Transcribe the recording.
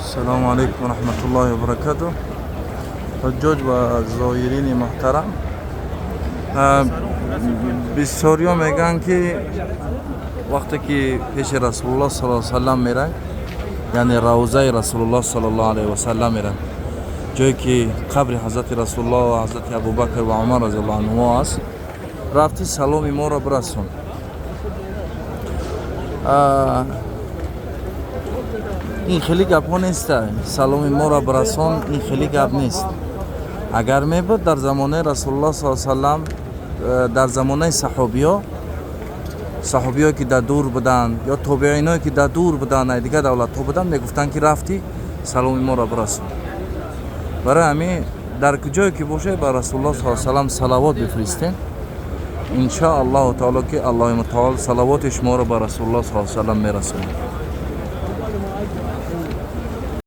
السلام عليكم ورحمة الله وبركاته. حجاج و زائرین محترم، بسیاریا میگن که وقتی که پیش رسول الله صلی الله علیه و سلم میرن، یعنی روضه رسول الله صلی الله علیه و سلم میرن، جایی که قبر حضرت رسول الله و حضرت ابوبکر و عمر رضی الله عنهما است، رفتی سلام ما را برسون. این خیلی گپ ها نیست. سلام ما را برسان این خیلی گپ نیست. اگر می بود در زمانه رسول الله صلی الله علیه و سلم، در زمانه صحابی که در دور بودن یا تابعین که در دور بودن، دیگه دولت ها بودن، میگفتن که رفتی سلام ما را برسان. برای همین در کجایی که باشه با رسول الله صلی الله علیه و سلم صلوات بفرستین، ان شاء الله تعالی که الله متعال صلوات شما را با رسول الله صلی الله علیه و سلم میرسونه.